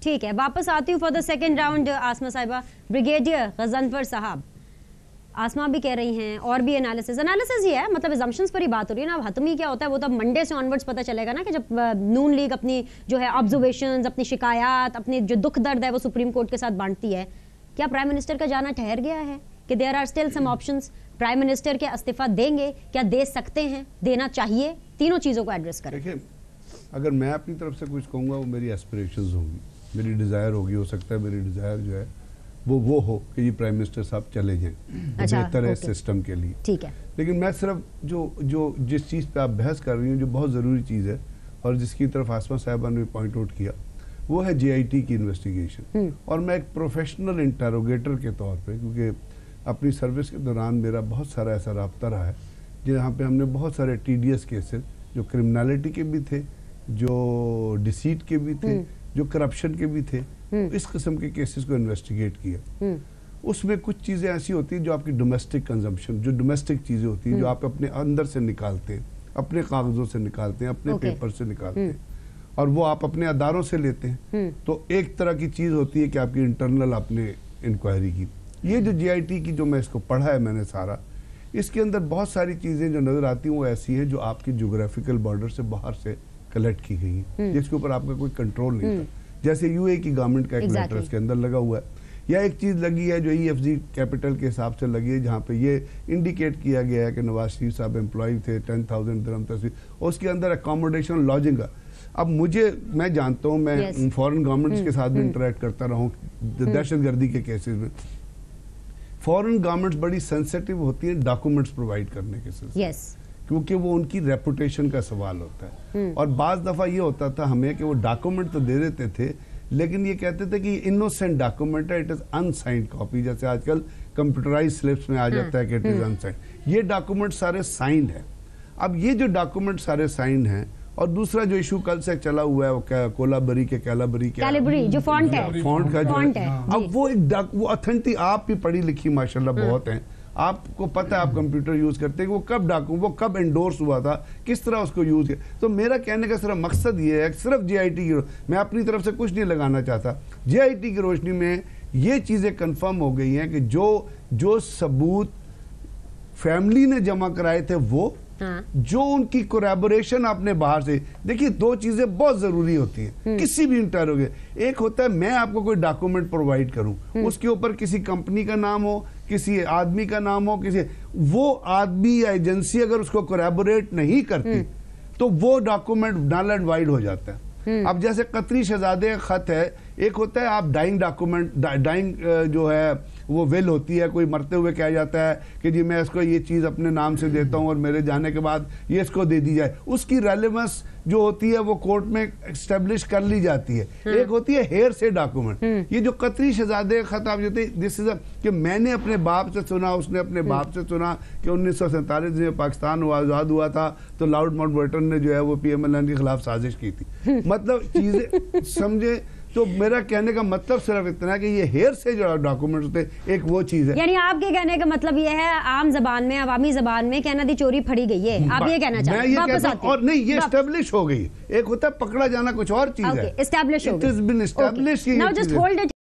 ٹھیک ہے، واپس آتی ہوں فار دا سیکنڈ راؤنڈ آسما صاحبہ. بریگیڈیئر غضنفر صاحب، آسما بھی کہہ رہی ہیں اور بھی انالیسز یہ ہے، مطلب ایزمپشنز پر ہی بات ہو رہی ہے نا. اب حتمی کیا ہوتا ہے وہ تو منڈے سے آنورڈز پتہ چلے گا نا، کہ جب نون لیگ اپنی جو ہے آبزرویشنز، اپنی شکایات، اپنے جو دکھ درد ہے وہ سپریم کورٹ کے ساتھ بانٹتی ہے. کیا پرائم منسٹر کا جانا ٹھہر گیا ہے کہ there are still some options? Prime minister کے استعفیٰ دیں گے؟ کیا دے سکتے ہیں؟ دینا چاہیے؟ تینوں چیزوں کو ایڈریس کریں. دیکھیں، اگر میں اپنی طرف سے کچھ کہوں گا وہ میری ایسپریشنز ہوں گی، میری ڈیزائر ہوگی. ہو سکتا ہے میری ڈیزائر جو ہے وہ ہو کہ یہ پرائم منسٹر صاحب چلے جائیں، بہتر ہے سسٹم کے لیے. ٹھیک ہے، لیکن میں صرف جو جس چیز پہ آپ بحث کر رہی ہوں، جو بہت ضروری چیز ہے اور جس کی طرف آسما صاحبہ نے پوائنٹ آؤٹ کیا، وہ ہے جے آئی ٹی کی انویسٹیگیشن. اور میں ایک پروفیشنل انٹروگیٹر کے طور پہ، کیونکہ اپنی سروس کے دوران میرا بہت سارا ایسا رابطہ رہا ہے جہاں پہ ہم نے بہت سارے ٹی ڈی ایس کیسز، جو کرمنالٹی کے بھی تھے، جو ڈیسیٹ کے بھی تھے، جو کرپشن کے بھی تھے، اس قسم کے کیسز کو انویسٹیگیٹ کیا. اس میں کچھ چیزیں ایسی ہوتی ہیں جو آپ کی ڈومیسٹک کنزمپشن، جو ڈومیسٹک چیزیں ہوتی ہیں، جو آپ اپنے اندر سے نکالتے ہیں، اپنے کاغذوں سے نکالتے ہیں، اپنے پیپر سے نکالتے ہیں، اور وہ آپ اپنے اداروں سے لیتے ہیں. تو ایک طرح کی چیز ہوتی ہے کہ آپ کی انٹرنل آپ نے انکوائری کی. یہ جو جے آئی ٹی کی جو میں اس کو پڑھا ہے میں نے سارا، اس کے اندر بہت ساری چیزیں جو نظر آتی ہیں وہ ایسی ہیں جو آپ کی جغرافیکل بارڈر سے باہر سے کلیکٹ کی گئی ہیں، جس کے اوپر آپ کا کوئی کنٹرول نہیں تھا. جیسے یو اے کی گورنمنٹ کا ایک لیٹر اس کے اندر لگا ہوا ہے، یا ایک چیز لگی ہے جو ای ایف جی کیپٹل کے حساب سے لگی ہے، جہاں پہ یہ انڈیکیٹ کیا گیا ہے کہ نواز شریف صاحب امپلائی تھے، 10,000 درہم تصویر، اور اس کے اندر اکاموڈیشن لاڈجنگ کا. اب میں جانتا ہوں، میں فورن گورنمنٹس کے ساتھ بھی انٹریکٹ کرتا رہا ہوں دہشت گردی کے کیسز میں. فورن گورنمنٹس بڑی سینسیٹیو ہوتی ہیں ڈاکومنٹس پرووائڈ کرنے کے سلسلے، کیونکہ وہ ان کی ریپوٹیشن کا سوال ہوتا ہے. اور بعض دفعہ یہ ہوتا تھا ہمیں کہ وہ ڈاکومنٹ تو دے دیتے تھے، لیکن یہ کہتے تھے کہ یہ انوسینٹ ڈاکومنٹ ہے، اٹ از انسائنڈ کاپی. جیسے آج کل کمپیوٹرائز سلپس میں آ جاتا ہے کہ اٹ از انسائنڈ. یہ ڈاکومنٹ سارے سائنڈ ہیں. اب یہ جو ڈاکومنٹ سارے سائنڈ ہیں، اور دوسرا جو ایشو کل سے چلا ہوا ہے وہ کیلابری جو فونٹ کا جو ہے، اب وہ اتھینٹک، آپ بھی پڑھی لکھی ماشاءاللہ بہت ہیں، آپ کو پتہ ہے آپ کمپیوٹر یوز کرتے ہیں کہ وہ کب انڈورس ہوا تھا، کس طرح اس کو یوز کیا. تو میرا کہنے کا صرف مقصد یہ ہے، صرف جے آئی ٹی کی، میں اپنی طرف سے کچھ نہیں لگانا چاہتا، جے آئی ٹی کی روشنی میں یہ چیزیں کنفرم ہو گئی ہیں کہ جو ثبوت فیملی نے جمع کرائے تھے، وہ جو ان کی کوریبوریشن آپ نے باہر سے، دیکھیے دو چیزیں بہت ضروری ہوتی ہیں کسی بھی انٹروگیشن. ایک ہوتا ہے میں آپ کو کوئی ڈاکومنٹ پرووائڈ کروں، اس کے اوپر کسی کمپنی کا نام ہو، کسی آدمی کا نام ہو، وہ آدمی یا ایجنسی اگر اس کو کوریبوریٹ نہیں کرتی تو وہ ڈاکومنٹ نل اینڈ وائڈ ہو جاتا ہے. اب جیسے قطری شہزادے خط ہے، ایک ہوتا ہے آپ ڈائنگ ڈاکومنٹ، ڈائنگ جو ہے وہ ویل ہوتی ہے، کوئی مرتے ہوئے کہا جاتا ہے کہ جی میں اس کو یہ چیز اپنے نام سے دیتا ہوں اور میرے جانے کے بعد یہ اس کو دے دی جائے. اس کی ریلیونس جو ہوتی ہے وہ کورٹ میں اسٹیبلش کر لی جاتی ہے. ایک ہوتی ہے ہیر سے ڈاکومنٹ. یہ جو قطری شہزادے خط آپ جو تھے، کہ میں نے اپنے باپ سے سنا، اس نے اپنے باپ سے سنا کہ 1947 میں پاکستان آزاد ہوا تھا تو لارڈ ماؤنٹ بیٹن نے جو ہے وہ پی ایم ایل این کے خلاف سازش کی تھی. مطلب چیزیں سمجھے. تو میرا کہنے کا مطلب صرف اتنا ہے کہ یہ ہیر سے جو ڈاکومنٹس ہوتے ہیں، ایک وہ چیز ہے. یعنی آپ کے کہنے کا مطلب یہ ہے عام زبان میں، عوامی زبان میں کہنا دی چوری پھڑی گئی ہے، آپ یہ کہنا چاہتے ہیں؟ واپس آتے ہیں. اور نہیں، یہ اسٹیبلش ہو گئی. ایک ہوتا ہے پکڑا جانا، کچھ اور چیز ہے. اسٹیبلش ہو گئی.